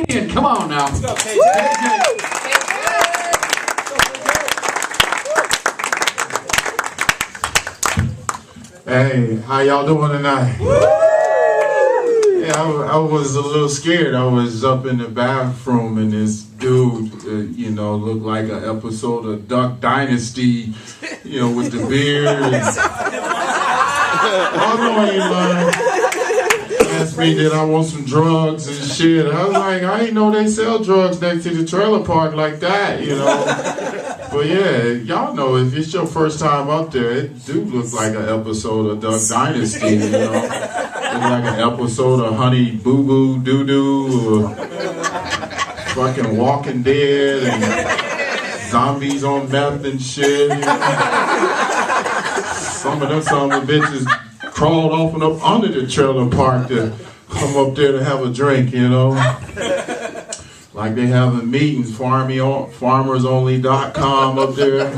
in. Come on now. Let's go, KJ. Hey, how y'all doing tonight? Yeah, I was a little scared. I was up in the bathroom and this dude, looked like an episode of Duck Dynasty, with the beard. I know he lying. Asked me that I want some drugs and shit. I was like, I ain't know they sell drugs next to the trailer park like that, But yeah, y'all know if it's your first time up there, it do look like an episode of Duck Dynasty, Look like an episode of Honey Boo Boo Doo Doo, or fucking Walking Dead, and zombies on meth and shit. Some of them bitches crawled off and up under the trailer park to come up there to have a drink, Like they having meetings, farmersonly.com up there.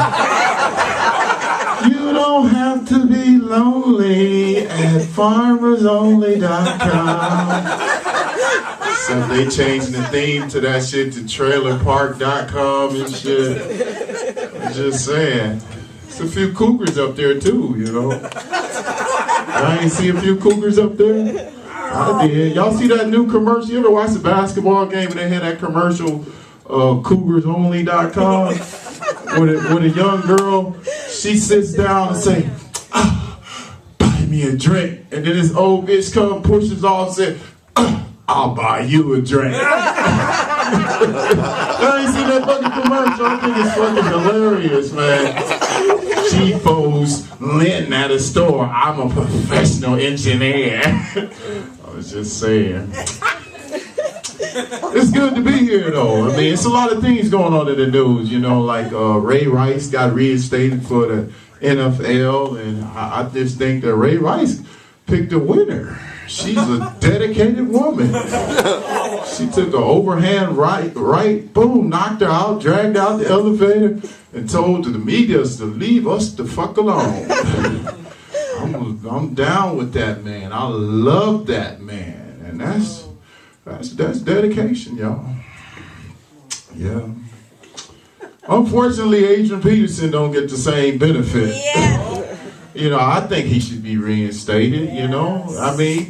You don't have to be lonely at farmersonly.com. So they changing the theme to that shit to trailerpark.com and shit. I'm just saying. There's a few cougars up there too, I ain't see a few cougars up there. I did. Y'all see that new commercial? You ever watch the basketball game and they had that commercial, cougarsonly.com, with a young girl, she sits down and say, buy me a drink. And then this old bitch come, pushes off and said, I'll buy you a drink. I ain't seen that fucking commercial. I think it's fucking hilarious, man. Cheapos lint at a store. I'm a professional engineer. I was just saying. It's good to be here, though. I mean, it's a lot of things going on in the news, like Ray Rice got reinstated for the NFL, and I just think that Ray Rice picked a winner. She's a dedicated woman. She took an overhand right, boom, knocked her out, dragged out the elevator, and told the media to leave us the fuck alone. I'm down with that man. I love that man, and that's dedication, y'all. Yeah. Unfortunately, Adrian Peterson don't get the same benefit. Yeah. I think he should be reinstated, I mean, he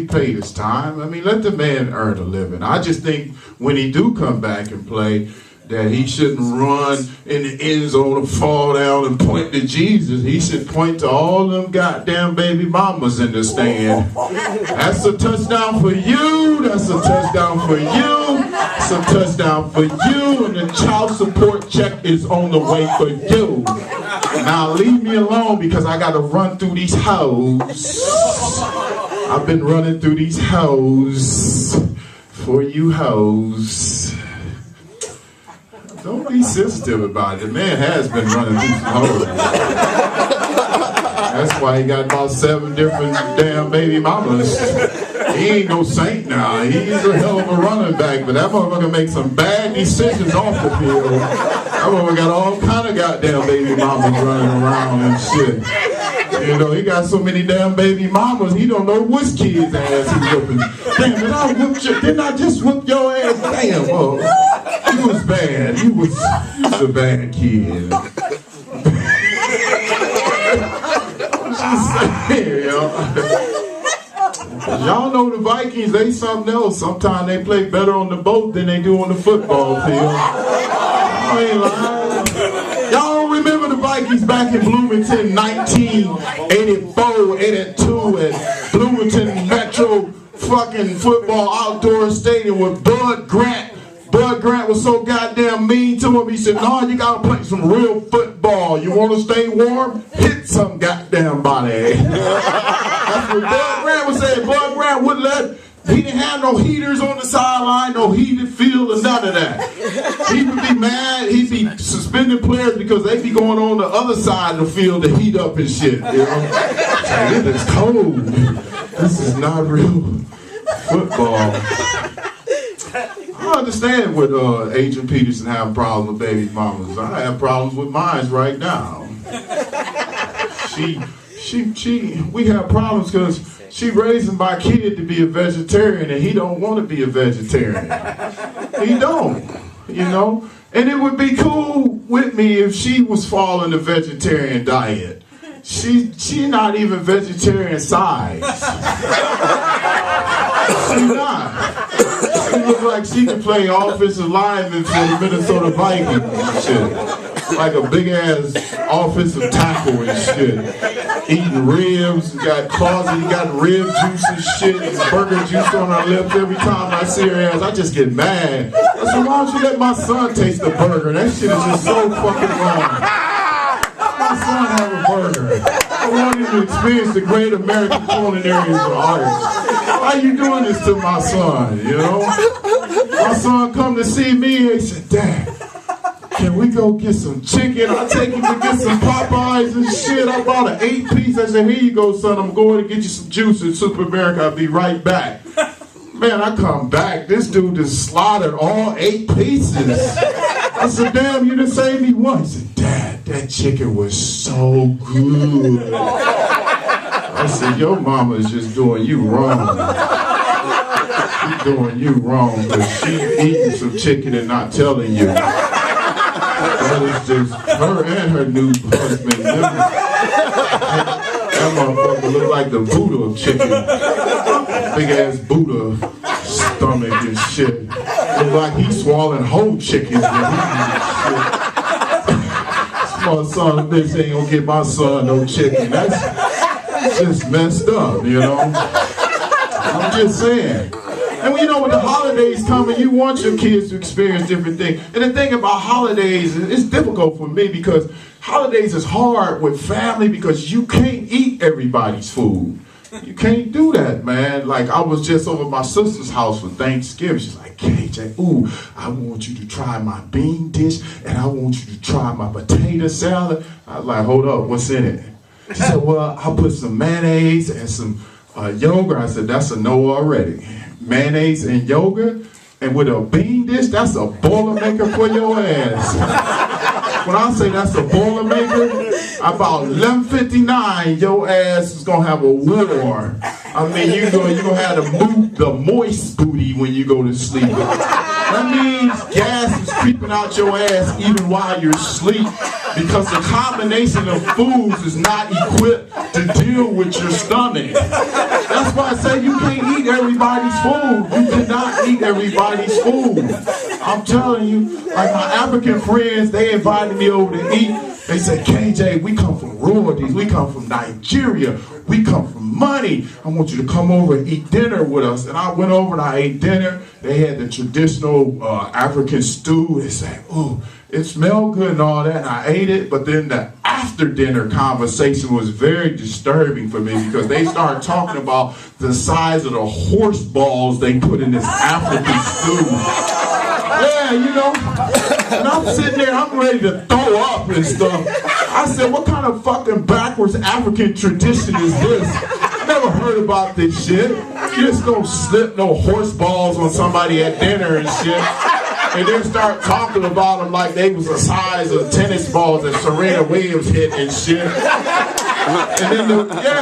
paid his time. I mean, let the man earn a living. I just think when he do come back and play, that he shouldn't run in the end zone and fall down and point to Jesus. He should point to all them goddamn baby mamas in the stand. That's a touchdown for you. That's a touchdown for you. It's a touchdown for you. And the child support check is on the way for you. Now leave me alone because I got to run through these hoes. I've been running through these hoes for you hoes. Don't be sensitive about it. The man has been running through some hoes. That's why he got about 7 different damn baby mamas. He ain't no saint now. He's a hell of a running back, but that motherfucker makes some bad decisions off the field. That motherfucker got all kind of goddamn baby mamas running around and shit. He got so many damn baby mamas, he don't know which kid's ass he's whooping. Damn, didn't I just whoop your ass? Damn, you was bad. You was a bad kid. I'm just saying, y'all know the Vikings, they something else. Sometimes they play better on the boat than they do on the football field. I ain't lying. Y'all remember the Vikings back in Bloomington, 1984, 82 at Bloomington Metro fucking football outdoor stadium with Bud Grant. Bud Grant was so goddamn mean to him. He said, no, you gotta play some real football. You wanna stay warm? Hit some goddamn body. That's what Bud Grant was saying. Bud Grant wouldn't let, he didn't have no heaters on the sideline, no heated field, or none of that. He would be mad, he'd be suspending players because they'd be going on the other side of the field to heat up and shit. It is cold. This is not real football. I understand with Adrian Peterson having problems with baby mamas. I have problems with mine right now. We have problems because She raising my kid to be a vegetarian, and he don't want to be a vegetarian. He don't, you know. And it would be cool with me if she was following the vegetarian diet. She not even vegetarian size. She not. She look like she could play offensive lineman for the Minnesota Vikings and shit. Like a big ass offensive tackle and shit. Eating ribs, got closet, got rib juice and shit, and burger juice on her lips every time I see her ass. I just get mad. I said, why don't you let my son taste the burger? That shit is just so fucking wrong. My son have a burger. I want him to experience the great American culinary arts. Why you doing this to my son, you know? My son come to see me and he said, Dad, can we go get some chicken? I take him to get some Popeyes and shit. I bought an 8-piece. I said, here you go, son. I'm going to get you some juice in Super America. I'll be right back. Man, I come back. This dude just slaughtered all 8 pieces. I said, damn, you done saved me one. He said, Dad, that chicken was so good. I said, your mama is just doing you wrong. She's doing you wrong because she's eating some chicken and not telling you. That is just her and her new husband. That motherfucker look like the Buddha of chicken. Big ass Buddha stomach and shit. Look like he's swallowing whole chickens when he eats shit. Small son of a bitch ain't gonna get my son no chicken. That's just messed up, you know? I'm just saying. And you know, when the holidays come and you want your kids to experience different things. And the thing about holidays, it's difficult for me because holidays is hard with family because you can't eat everybody's food. You can't do that, man. Like, I was just over at my sister's house for Thanksgiving. She's like, KJ, ooh, I want you to try my bean dish and I want you to try my potato salad. I was like, hold up, what's in it? She said, well, I'll put some mayonnaise and some yogurt. I said, that's a no already. Mayonnaise and yogurt, and with a bean dish, that's a Boilermaker for your ass. When I say that's a Boilermaker, about 11:59, your ass is gonna have a war. I mean, you're gonna have the moist booty when you go to sleep. That means gas is creeping out your ass even while you're asleep because the combination of foods is not equipped to deal with your stomach. That's why I say you can't eat everybody's food. You cannot eat everybody's food. I'm telling you, like my African friends, they invited me over to eat. They said, KJ, we come from royalties. We come from Nigeria. We come from money. I want you to come over and eat dinner with us. And I went over and I ate dinner. They had the traditional African stew. They said, ooh, it smelled good and all that. And I ate it. But then the after dinner conversation was very disturbing for me because they started talking about the size of the horse balls they put in this African stew. Yeah, you know. And I'm sitting there, I'm ready to throw up and stuff. I said, what kind of fucking backwards African tradition is this? I never heard about this shit. You just don't slip no horse balls on somebody at dinner and shit. And then start talking about them like they was the size of tennis balls that Serena Williams hit and shit. And then,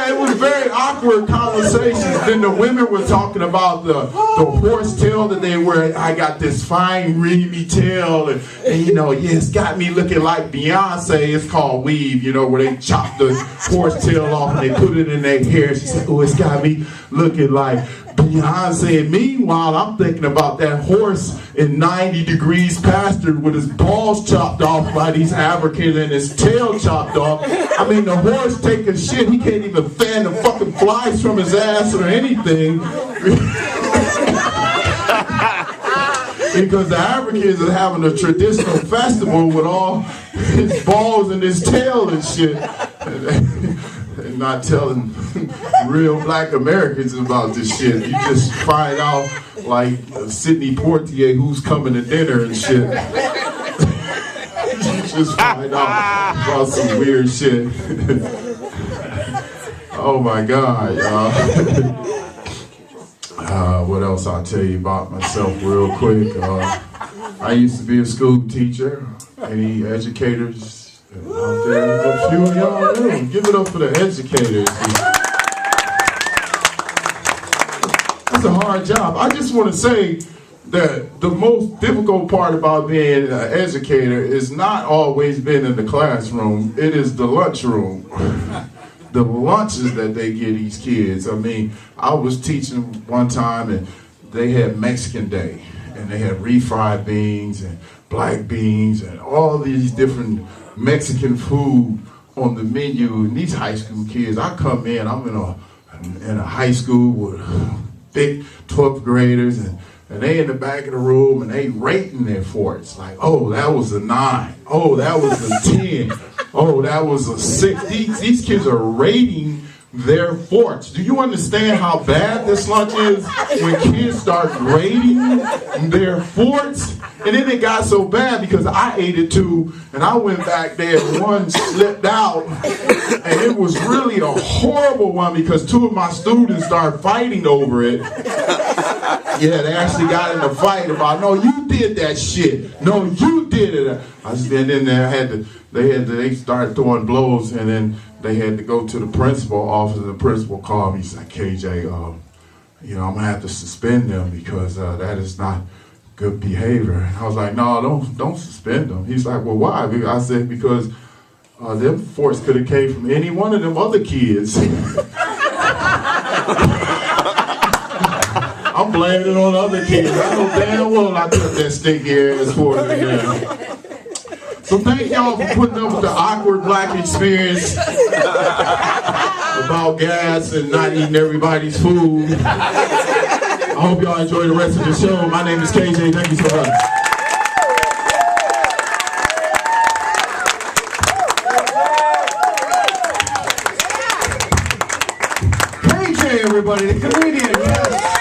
it was very awkward conversations. Then the women were talking about the horse tail that they wear. I got this fine, reamy tail. And you know, it's got me looking like Beyonce. It's called weave, you know, where they chop the horse tail off and they put it in their hair. She said, oh, it's got me looking like Beyonce. And meanwhile, I'm thinking about that horse in 90 degrees pastured with his balls chopped off by these Africans and his tail chopped off. I mean, the horse taking shit, he can't even fan the fucking flies from his ass or anything. Because the Africans are having a traditional festival with all his balls and his tail and shit. And not telling real black Americans about this shit. You just find out like Sidney Poitier who's coming to dinner and shit. You just find out about some weird shit. Oh my God, y'all. What else I'll tell you about myself real quick. I used to be a school teacher. Any educators out there? A few of y'all do. Give it up for the educators. It's a hard job. I just want to say that the most difficult part about being an educator is not always being in the classroom. It is the lunchroom. The lunches that they give these kids. I mean, I was teaching one time and they had Mexican Day. And they had refried beans and black beans and all these different Mexican food on the menu. And these high school kids, I come in, I'm in a high school with big 12th graders, and they in the back of the room and they rating their forts. Like, oh, that was a 9. Oh, that was a 10. Oh, that was a 6. These kids are rating their forts. Do you understand how bad this lunch is when kids start rating their forts? And then it got so bad because I ate it too, and I went back there and one slipped out, and it was really a horrible one because 2 of my students started fighting over it. Yeah, they actually got in a fight about, no, you did that shit. No, you did it. I was then there. They started throwing blows, and then they had to go to the principal office. The principal called me. He said, KJ, I'm gonna have to suspend them because that is not good behavior. And I was like, no, don't suspend them. He's like, well, why? I said, because them force could have came from any one of them other kids. I'm blaming it on other kids. I know damn well I took that stinky ass force in there. So thank y'all for putting up with the awkward black experience about gas and not eating everybody's food. I hope y'all enjoy the rest of the show. My name is KJ. Thank you so much. KJ, everybody, the comedian. Yes.